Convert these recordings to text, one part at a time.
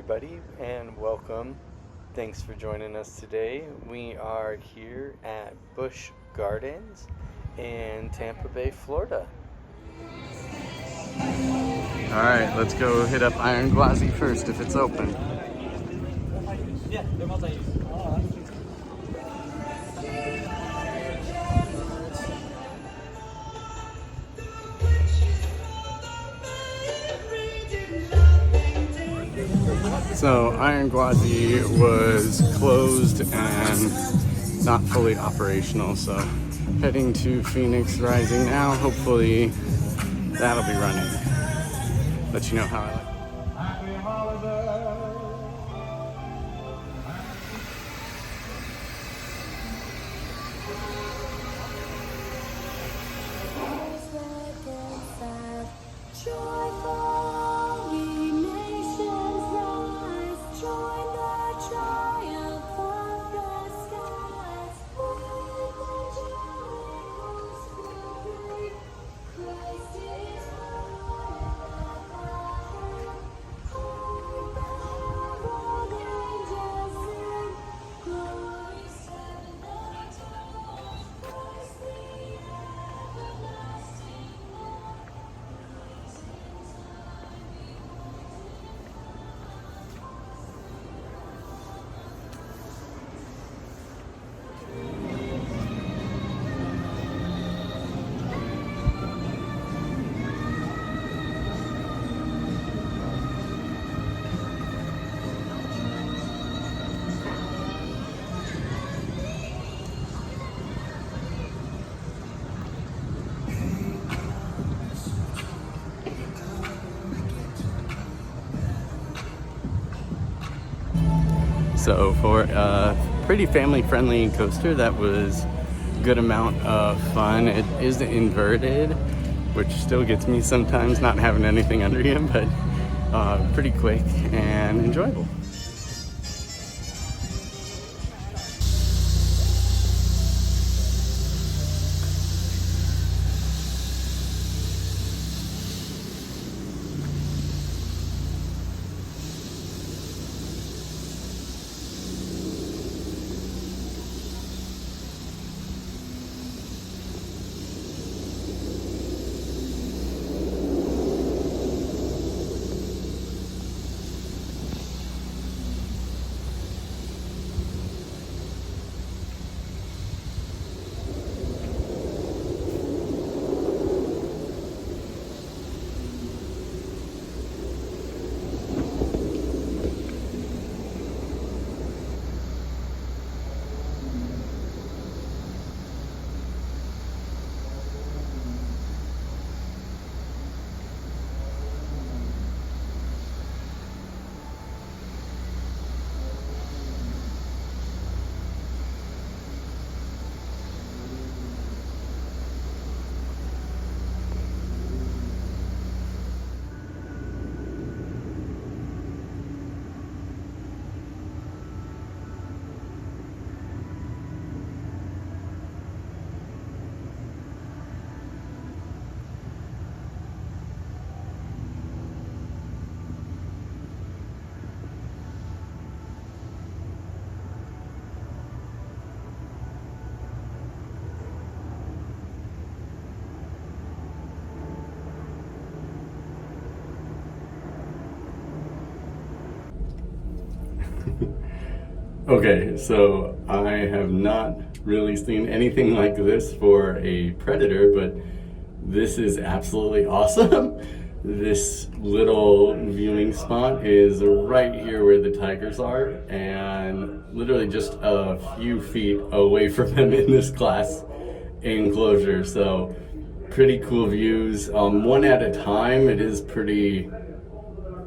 everybody, and welcome. Thanks for joining us today. We are here at Busch Gardens in Tampa Bay, Florida. Alright, let's go hit up Iron Gwazi first if it's open. Yeah, they're multi-use. So Iron Gwazi was closed and not fully operational, so heading to Phoenix Rising now. Hopefully that'll be running. Let you know how I like it. Happy holiday. Joyful, ye nations rise, join the triumph of the skies. With the joyous glory, Christ is born at Bethlehem. Hark the herald angels sing, glory send the towns, Christ the everlasting Lord. So for a pretty family-friendly coaster that was a good amount of fun. It is inverted, which still gets me sometimes not having anything under you, but pretty quick and enjoyable. Okay, so I have not really seen anything like this for a predator, but this is absolutely awesome. This little viewing spot is right here where the tigers are, and literally just a few feet away from them in this glass enclosure. So pretty cool views, one at a time. It is pretty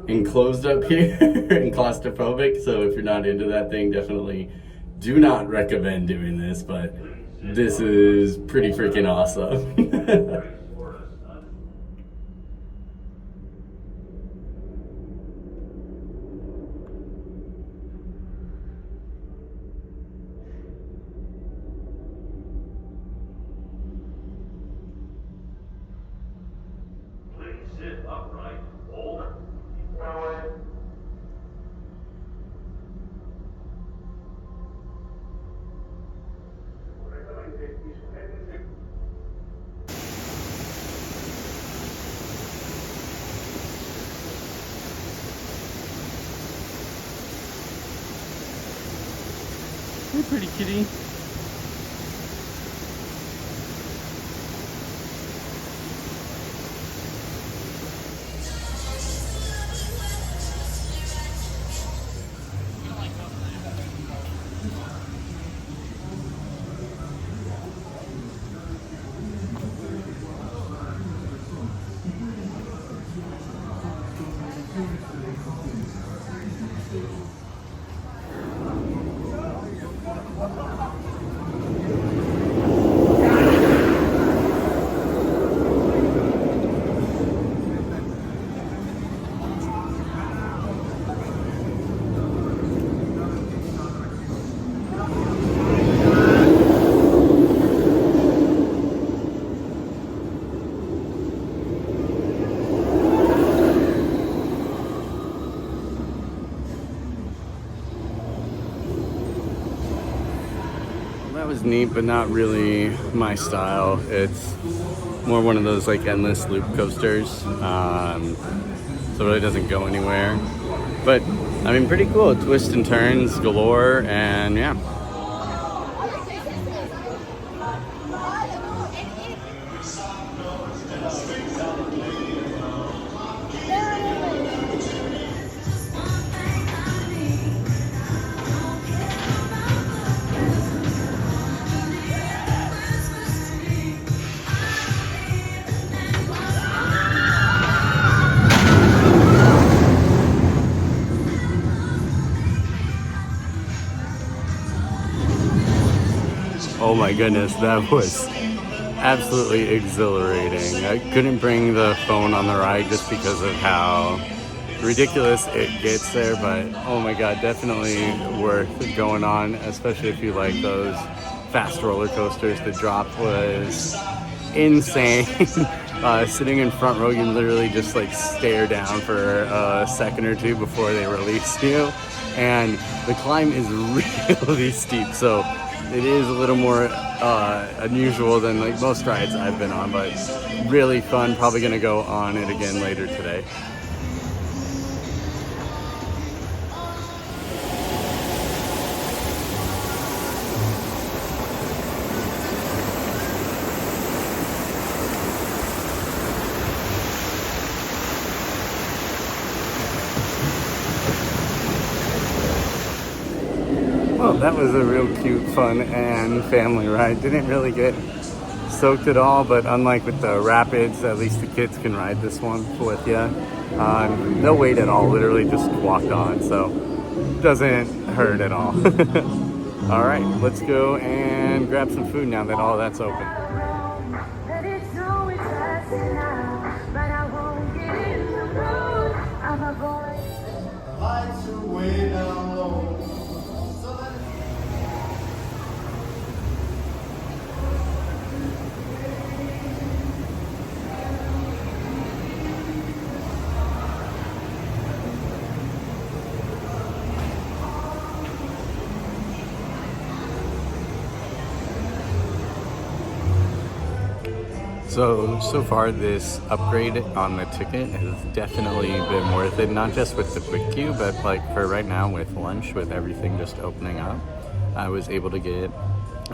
enclosed up here and claustrophobic, so if you're not into that thing, definitely do not recommend doing this, but this is pretty freaking awesome. Please sit upright, hold. Hey, pretty kitty. That was neat, but not really my style. It's more one of those like endless loop coasters, so it really doesn't go anywhere. But I mean, pretty cool. Twists and turns galore, and yeah. Oh my goodness, that was absolutely exhilarating. I couldn't bring the phone on the ride just because of how ridiculous it gets there, but oh my god, definitely worth going on, especially if you like those fast roller coasters. The drop was insane. Sitting in front row, you literally just like stare down for a second or two before they release you, and the climb is really steep, so it is a little more unusual than like most rides I've been on, but really fun. Probably gonna go on it again later today. Well, that was a real cute, fun, and family ride. Didn't really get soaked at all, but unlike with the rapids, at least the kids can ride this one with you. No wait at all, literally just walked on, so doesn't hurt at all. All right, let's go and grab some food now that all that's open. That it's so interesting now, but I won't get in the mood. I'm a boy. Lights are way down low. So far this upgrade on the ticket has definitely been worth it, not just with the quick queue, but like for right now with lunch, with everything just opening up. I was able to get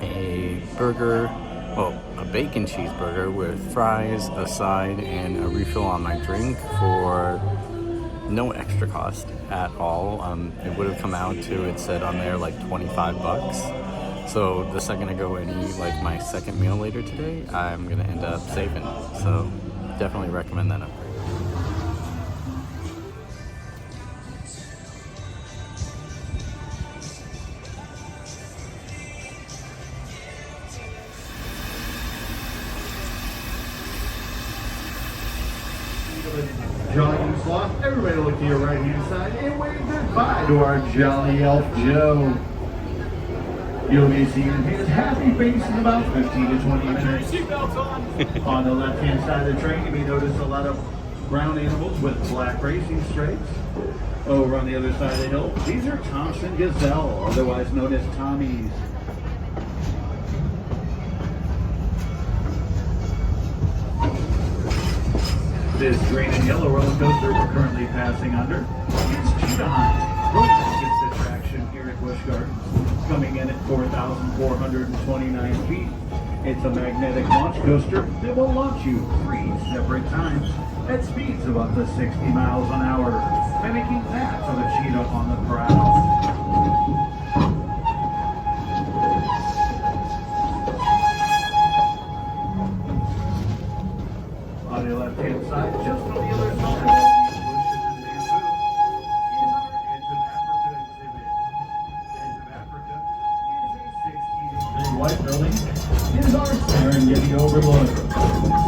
a burger, well, a bacon cheeseburger with fries, a side, and a refill on my drink for no extra cost at all. It would have come out to, it said on there, like 25 bucks. So the second I go and eat like my second meal later today, I'm gonna end up saving. So definitely recommend that upgrade. Jolly Sloth, everybody look to your right hand side and wave goodbye to our Jolly Elf Joe. You'll be seeing his happy face in about 15 to 20 minutes. On the left hand side of the train, you may notice a lot of brown animals with black racing stripes. Over on the other side of the hill, these are Thompson Gazelle, otherwise known as Tommies. This green and yellow roller coaster we're currently passing under is Cheetah. Really biggest attraction here at Busch Busch Gardens, coming in at 4,429 feet. It's a magnetic launch coaster that will launch you 3 separate times at speeds of up to 60 miles an hour, mimicking that of a cheetah on the prowl. On the left-hand side, just on the other side of these bushes and bamboo, is our Edge of Africa exhibit. Edge of Africa is a 16-inch white building. Is our Serengeti Overlook.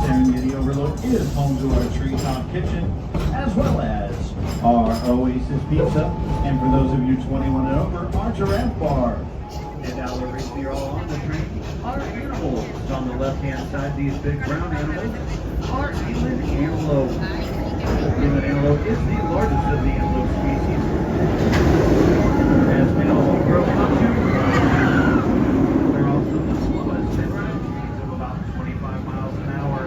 Serengeti Overlook is home to our treetop kitchen, as well as our Oasis Pizza, and for those of you 21 and over, our Giraffe Bar. And now we're basically all on the train. Our animals on the left-hand side, these big brown animals, are inland antelope. Inland antelope is the largest of the antelope species. As we all grow up to, they're also the slowest and running speeds of about 25 miles an hour.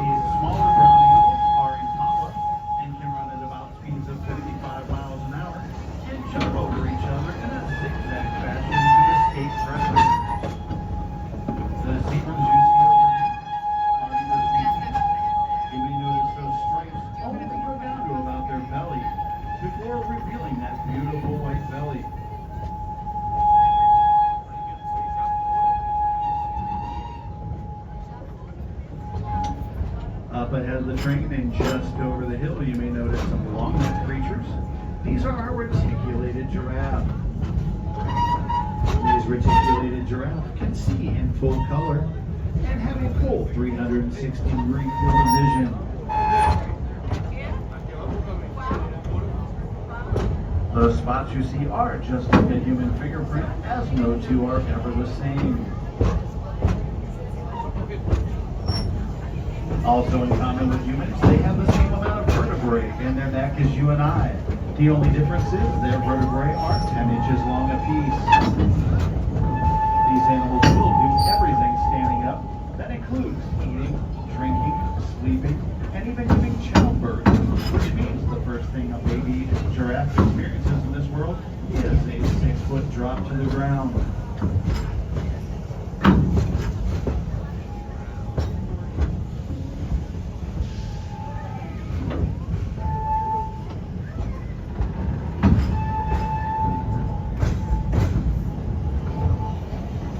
These smaller brown animals are impala and can run at about speeds of 55 miles an hour and jump over each other in a zigzag fashion to escape predators. The zebras you see over here are either species. You may notice those stripes only go down to about their belly before revealing that beautiful white belly. Up ahead of the train and just over the hill, you may notice some long-necked creatures. These are our reticulated giraffe. These reticulated giraffe can see in full color and have a full 360-degree field of vision. Those spots you see are just like a human fingerprint, as no two are ever the same. Also in common with humans, they have the same amount of vertebrae in their neck as you and I. The only difference is their vertebrae are 10 inches long apiece. These animals will do everything standing up. That includes eating, drinking, sleeping, and even giving childbirth, which means the first thing a baby giraffe experiences in this world is a 6-foot drop to the ground.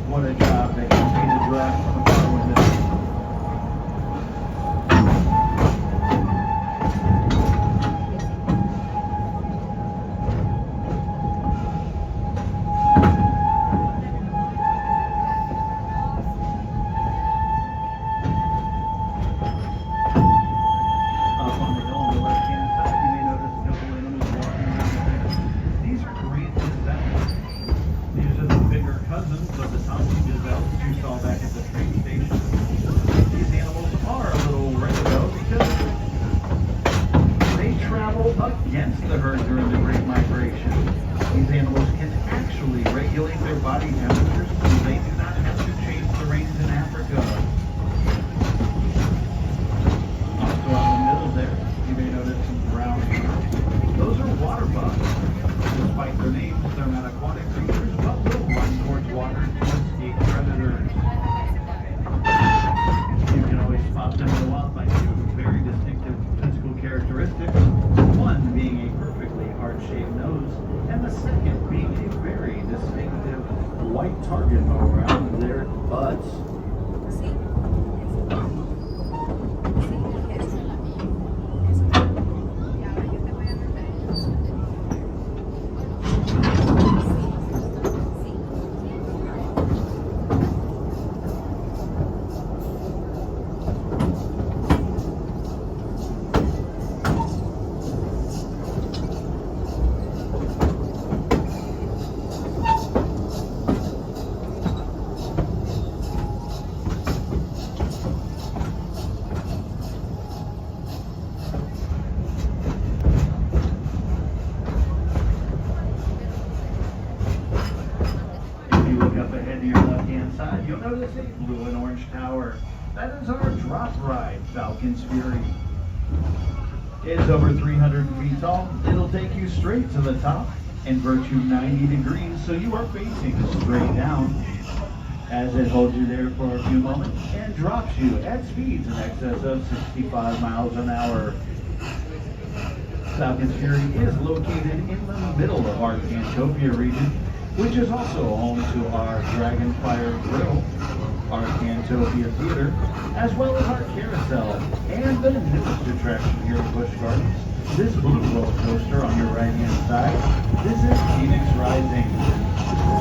What a job they can see the giraffe from the car window. Up on the hill on the left-hand side, you may notice a couple animals walking around there. These are Korean gazelles. These are the bigger cousins of the Tonga gazelles you saw back at the train station. These animals are a little rare though because they travel against the herd during the Great Migration. These animals can actually regulate their body temperatures so they do not have to change the rains in Africa. Also out in the middle there, you may notice some brown hair. Those are water bugs. Despite their names, they're not aquatic creatures, but will run towards water to escape predators. You can always spot them in the wild by 2 very distinctive physical characteristics, one being a perfectly heart-shaped nose, and the second being a very distinctive white target around their butts. You'll notice a blue and orange tower. That is our drop ride, Falcon's Fury. It's over 300 feet tall. It'll take you straight to the top Invert you 90 degrees so you are facing straight down as it holds you there for a few moments and drops you at speeds in excess of 65 miles an hour. Falcon's Fury is located in the middle of our Cantopia region, which is also home to our Dragonfire Grill, our Cantopia Theater, as well as our Carousel, and the newest attraction here at Busch Gardens, this blue roller coaster on your right-hand side. This is Phoenix Rising.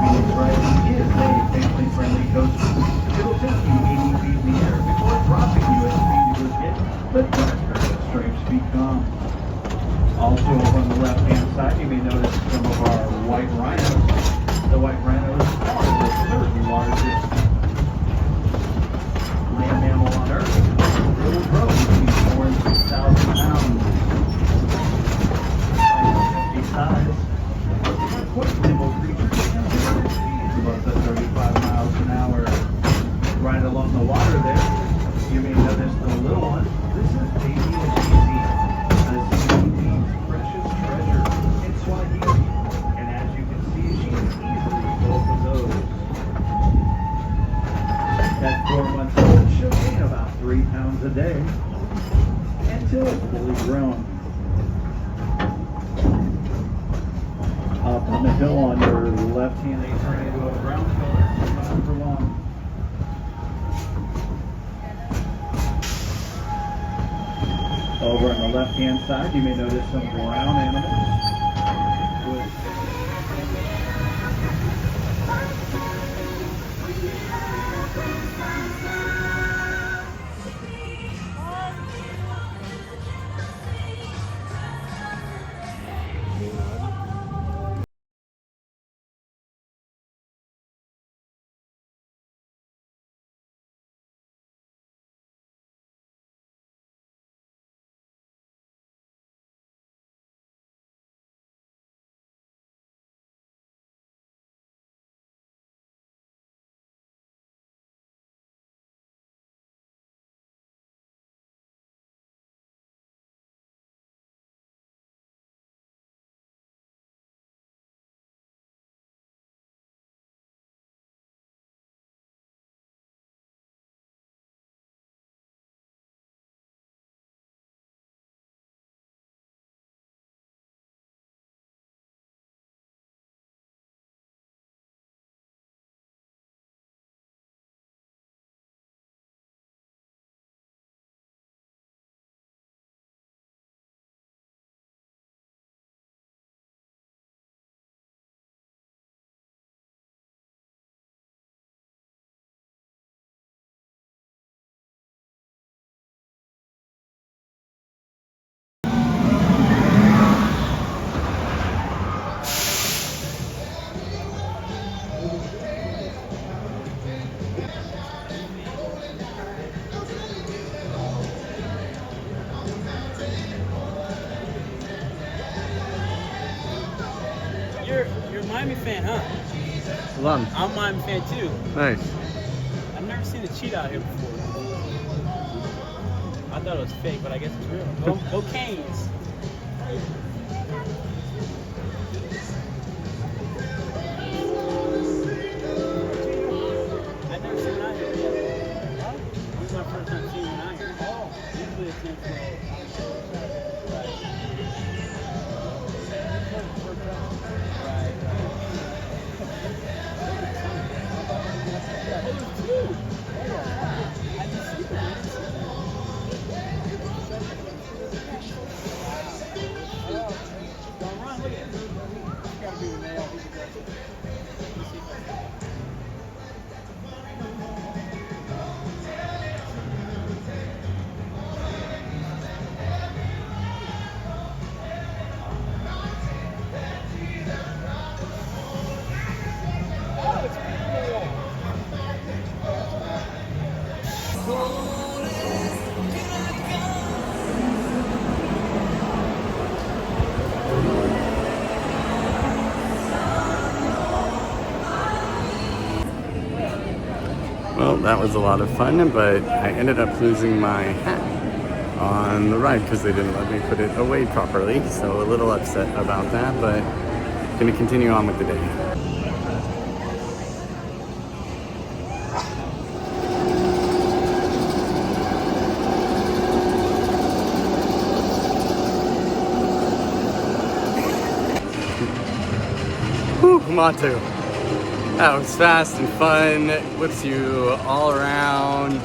Phoenix Rising is a family-friendly coaster. It'll take you 80 feet in the air before dropping you at speed you would get the darker the stripes become. Also over on the left-hand side, you may notice some of our white rhinos. The white rhinos are the third largest land mammal on Earth. They will grow between 4,000 and 6,000 pounds. Size. They're quite nimble creatures and their speeds above the 35 miles an hour. Right along the water there, you may notice the little one. This is Baby Azizi, the sea precious treasure in Swahili. And as you can see, she is easily both of those. At 4 months old, she'll gain about 3 pounds a day until it's fully grown. Up on the hill on your left hand, they turn into a brown color, not for long. Over on the left hand side, you may notice some brown animals. You're a Miami fan, huh? Lum. I'm a Miami fan too. Nice. I've never seen a cheetah out here before. I thought it was fake, but I guess it's real. Go Canes! I've never seen one out here yet. This is my first time seeing one out here. Oh, usually it's in Well, that was a lot of fun, but I ended up losing my hat on the ride because they didn't let me put it away properly. So a little upset about that, but gonna continue on with the day. Whew, Matu. That was fast and fun. Whips you all around.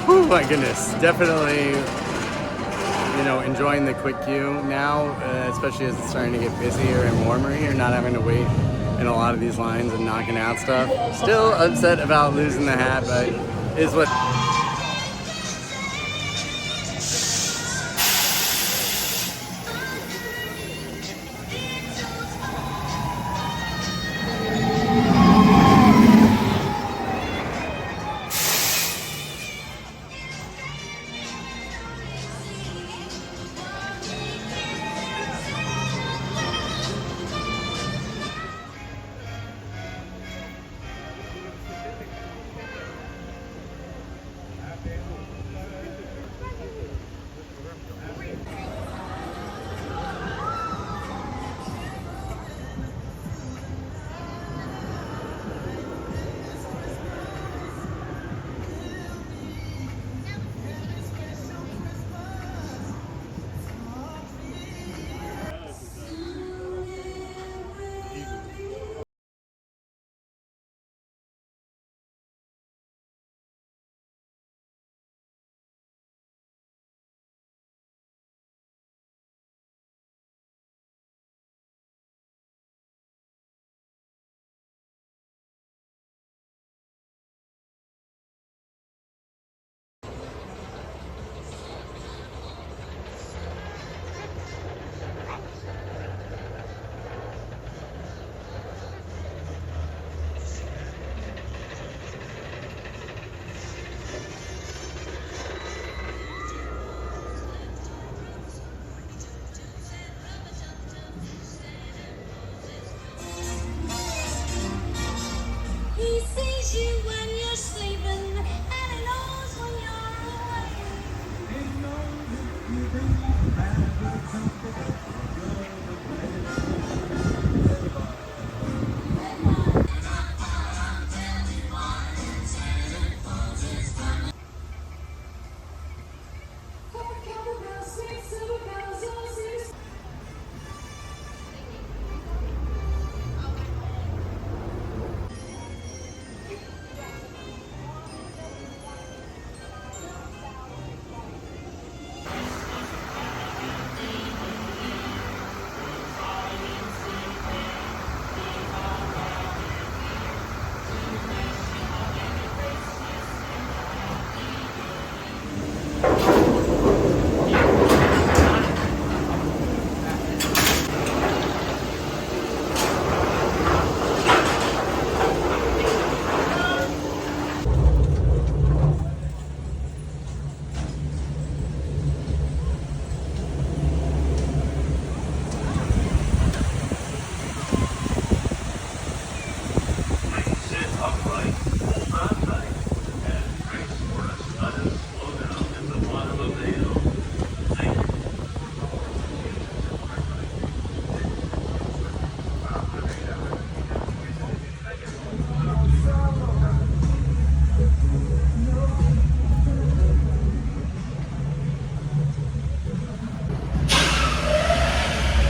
Oh my goodness. Definitely, you know, enjoying the quick queue now, especially as it's starting to get busier and warmer here, not having to wait in a lot of these lines and knocking out stuff. Still upset about losing the hat, but is what. He sees you when you're sleeping, and he knows when you're awake.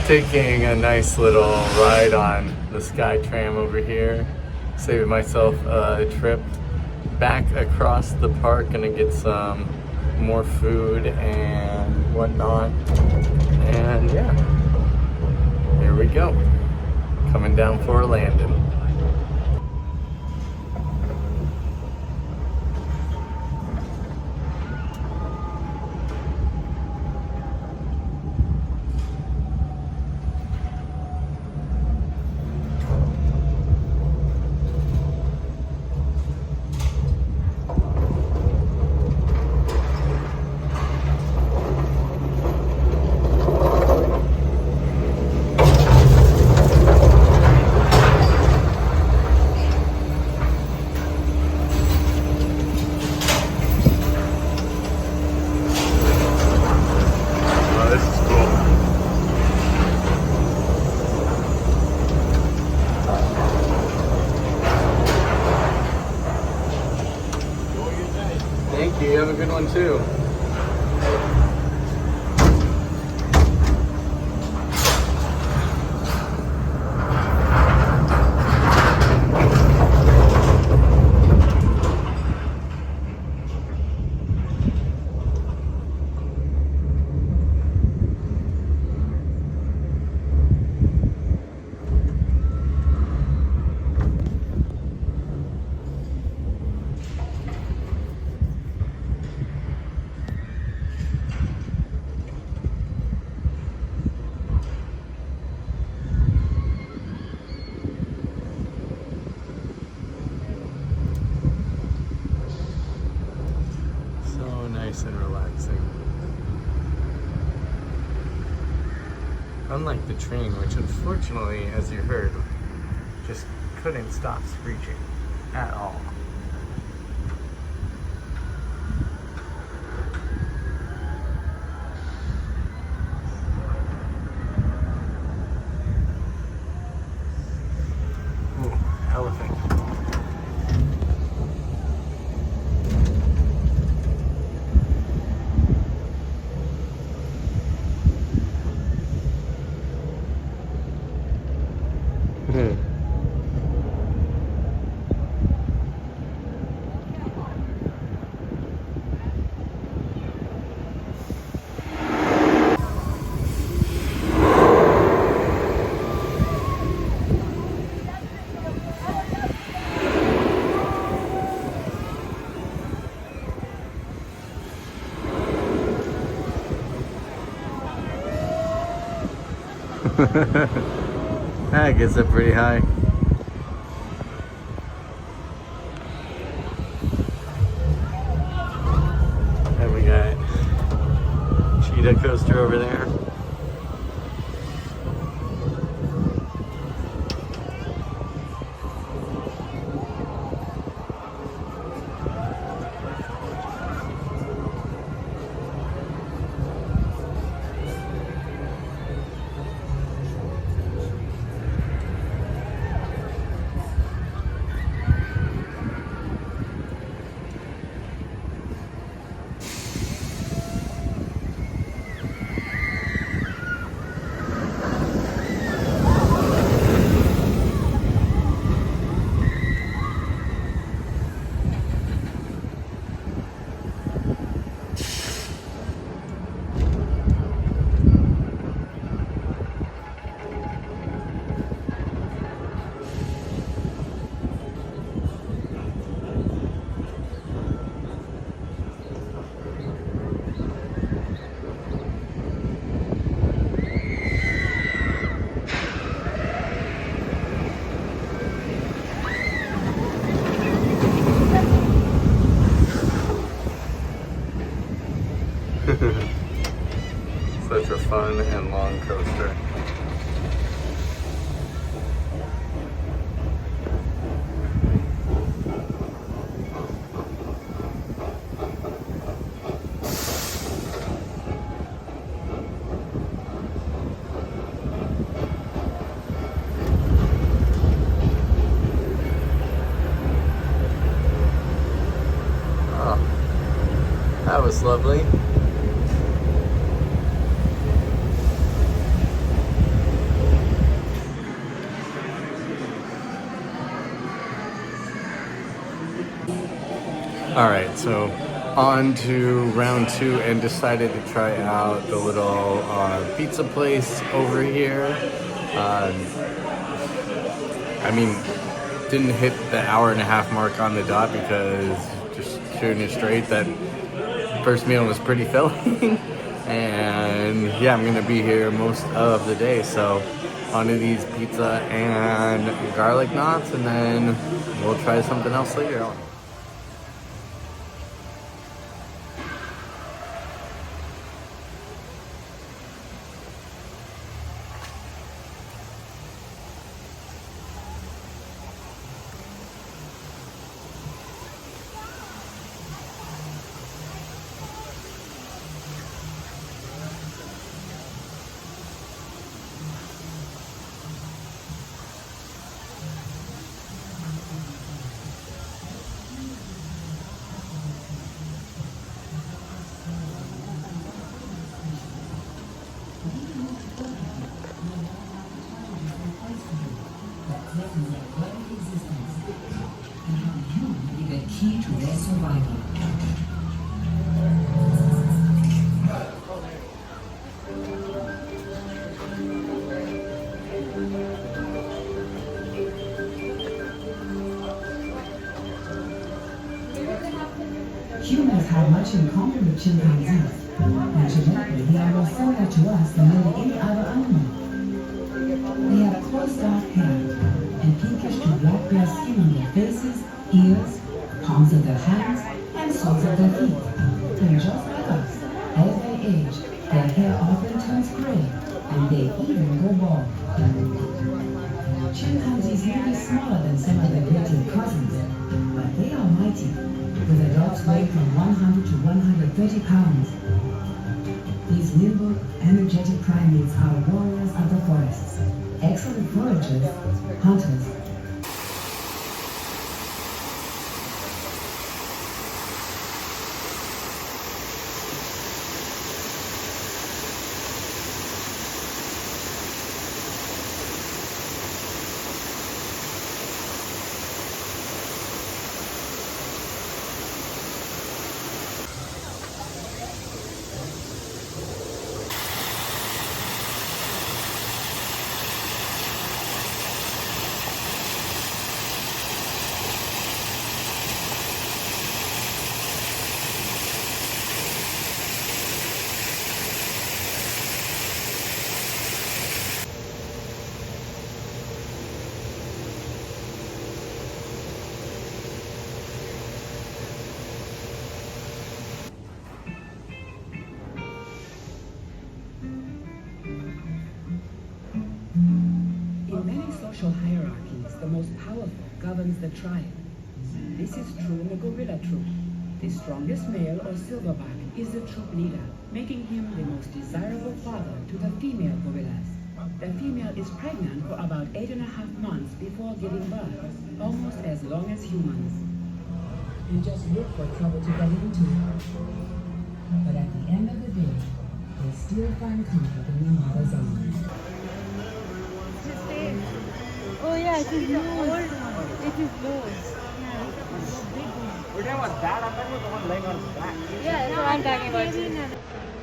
Taking a nice little ride on the Sky Tram over here, saving myself a trip back across the park. Gonna get some more food and whatnot, and yeah, here we go, coming down for a landing. Unlike the train, which unfortunately, as you heard, just couldn't stop screeching at all. Ooh, elephant. That gets up pretty high. And we got Cheetah coaster over there. Such a fun and long coaster. Oh, that was lovely. Alright, so on to round 2 and decided to try out the little pizza place over here. I mean, didn't hit the hour-and-a-half mark on the dot because just shooting it straight, that first meal was pretty filling. And yeah, I'm going to be here most of the day, so onto these pizza and garlic knots, and then we'll try something else later on. Key to their survival. Humans have much in common with chimpanzees, and genetically they are more similar to us than nearly any other animal. They have close dark hair and pinkish to black bare skin on their faces, ears, palms of their hands, and soles of their feet. And just like us, as they age, their hair often turns gray, and and they even go bald. Chimpanzees may be smaller than some of their relative cousins, but they are mighty, with adults weighing from 100 to 130 pounds. These nimble, energetic primates are warriors of the forests, excellent foragers, hunters. In many social hierarchies, the most powerful governs the tribe. This is true in the gorilla troop. The strongest male or silverback is the troop leader, making him the most desirable father to the female gorillas. The female is pregnant for about 8.5 months before giving birth, almost as long as humans. You just look for trouble to get into. But at the end of the day, they still find comfort in their mother's arms. Oh yeah, it is nose. It is nose. We're talking about that. I'm talking about the one laying on his back. Yeah, that's what I'm talking about.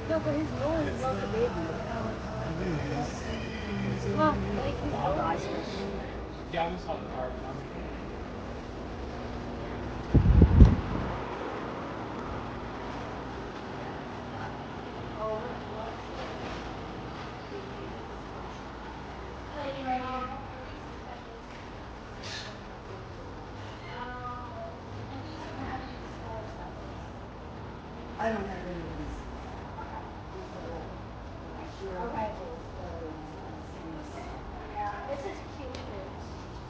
No, but his nose is not the baby. Well, like his nose. Yeah, I just saw the card. I don't have any of these. This is cute.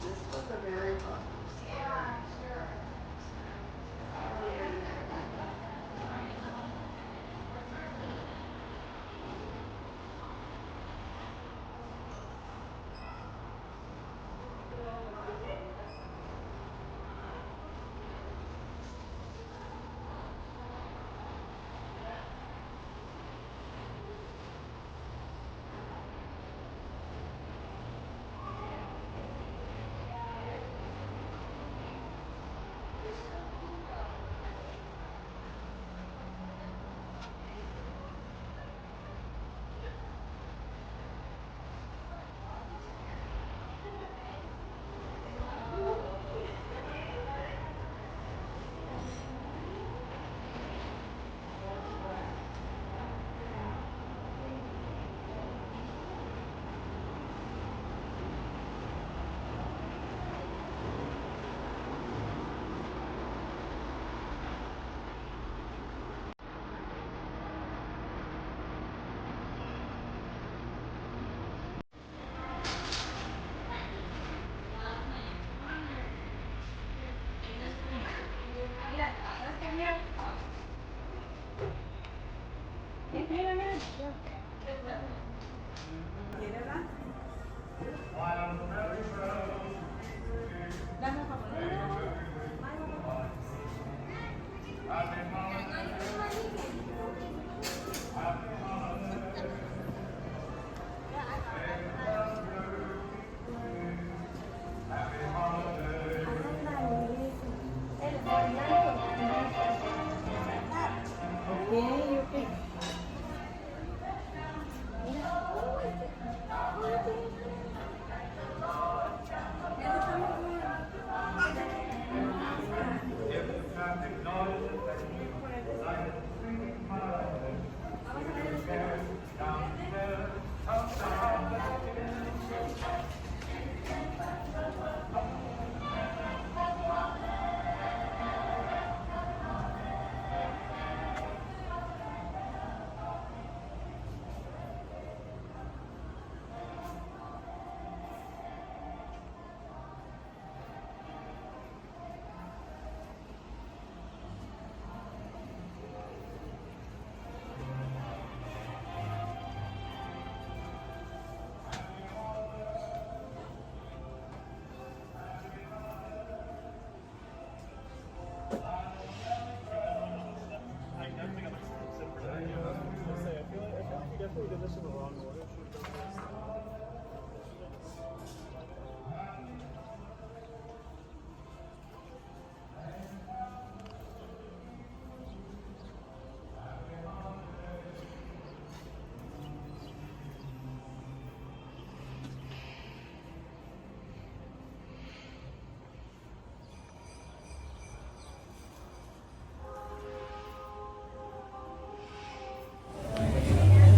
This was a very fun. Yeah, sure.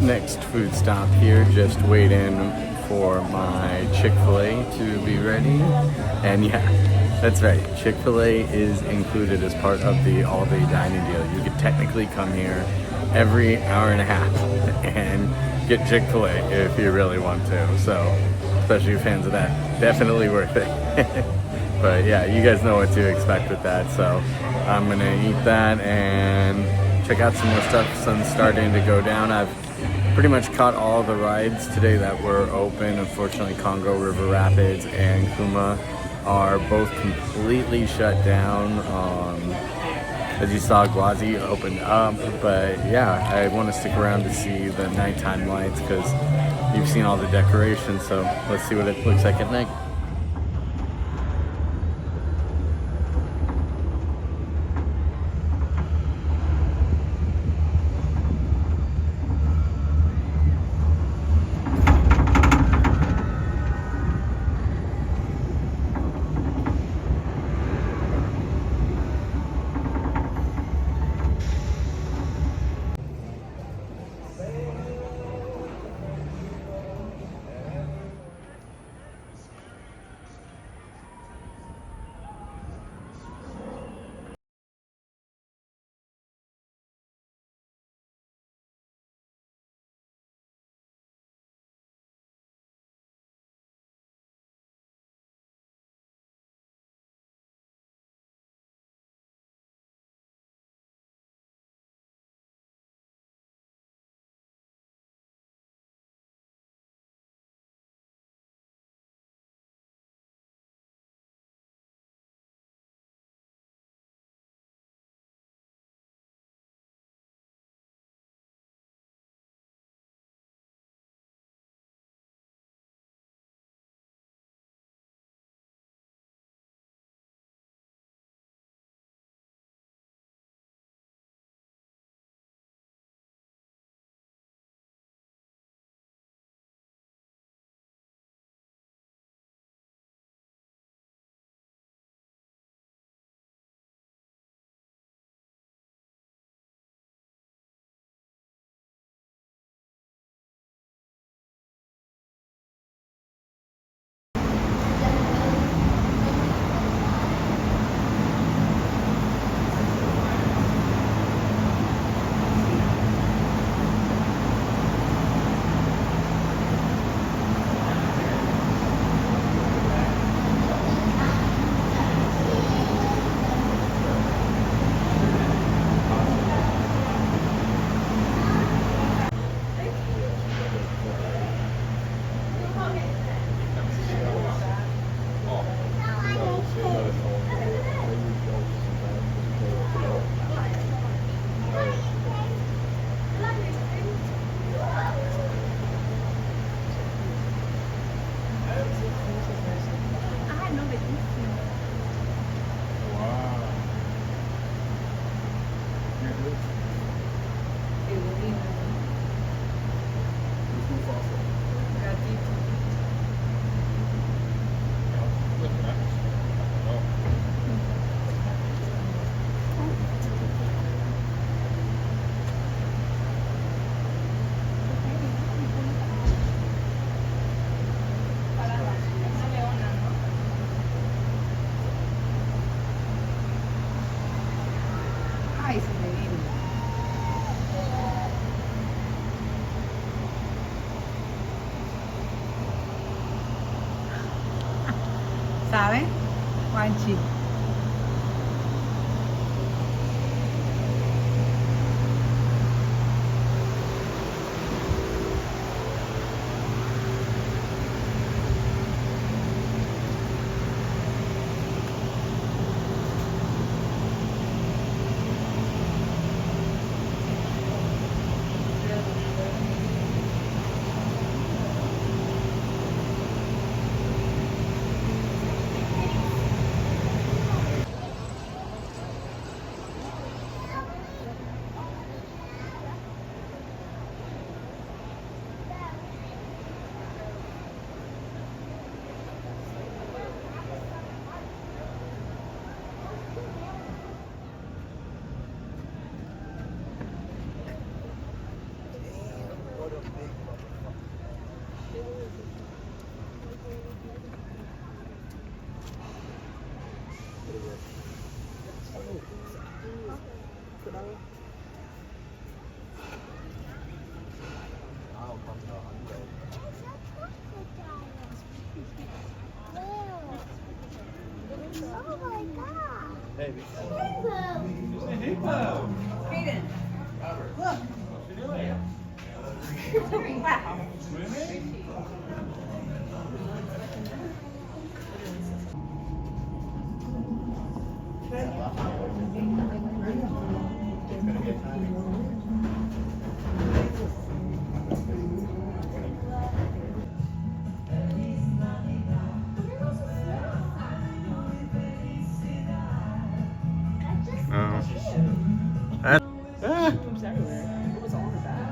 Next food stop here, just waiting for my Chick-Fil-A to be ready. And yeah, that's right, Chick-Fil-A is included as part of the all-day dining deal. You could technically come here every hour and a half and get Chick-Fil-A if you really want to. So, especially fans of that, definitely worth it. But yeah, you guys know what to expect with that. So I'm gonna eat that and check out some more stuff. Sun's starting to go down. I've pretty much caught all the rides today that were open. Unfortunately, Congo River Rapids and Kuma are both completely shut down. As you saw, Gwazi opened up, but yeah, I want to stick around to see the nighttime lights because you've seen all the decorations, so let's see what it looks like at night. ¿Sabe? Juanchi. baby. It's a hippo. Hayden, look. Wow. Swimming? Flumes everywhere. It was on her back.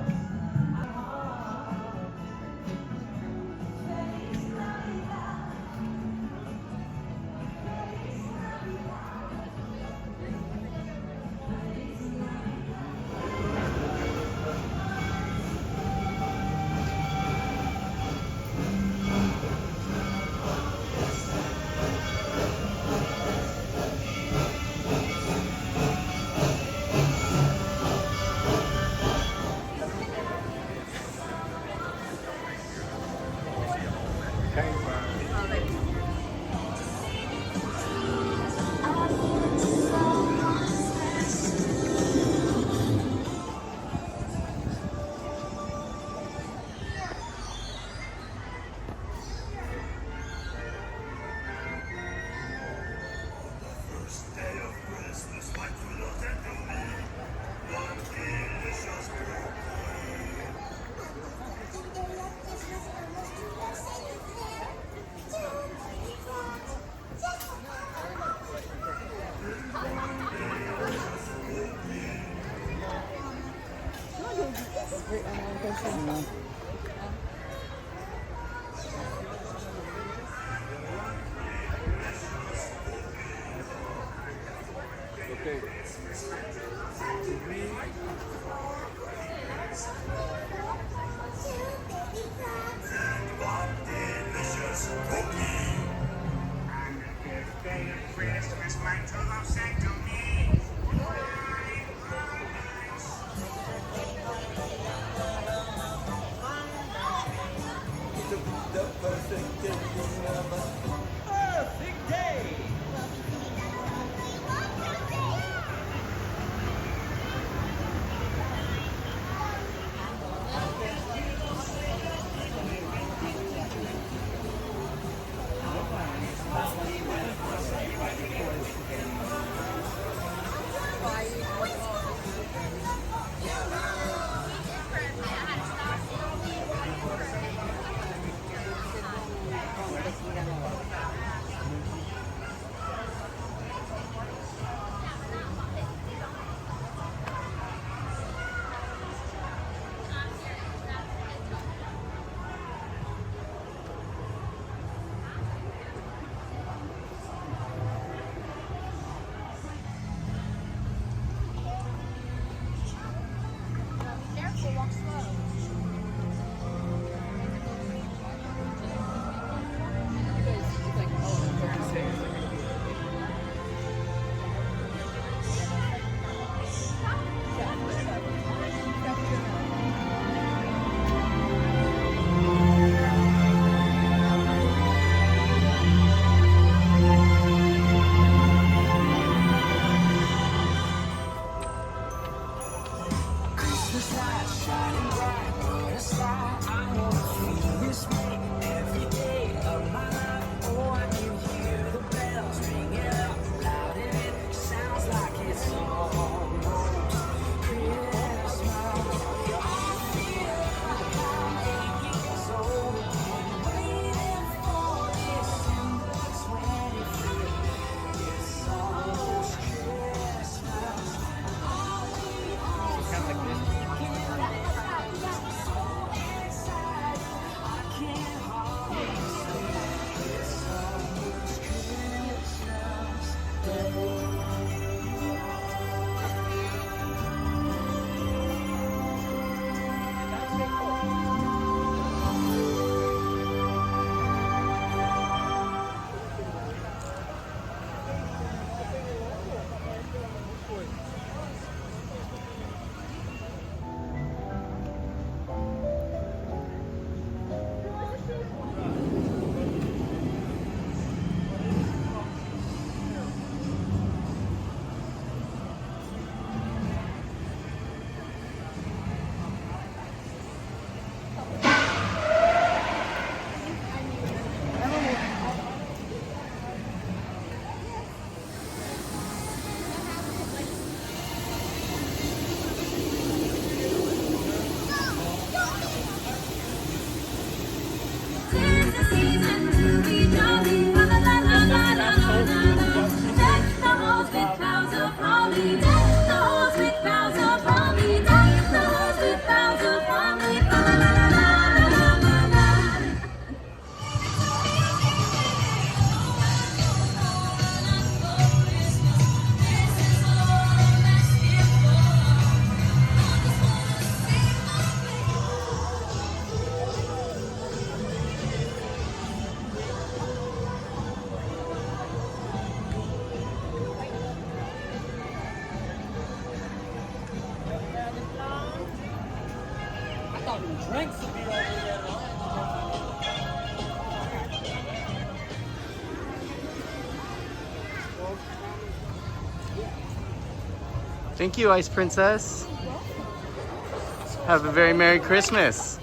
Drinks will be over there. Thank you, Ice Princess. Have a very Merry Christmas.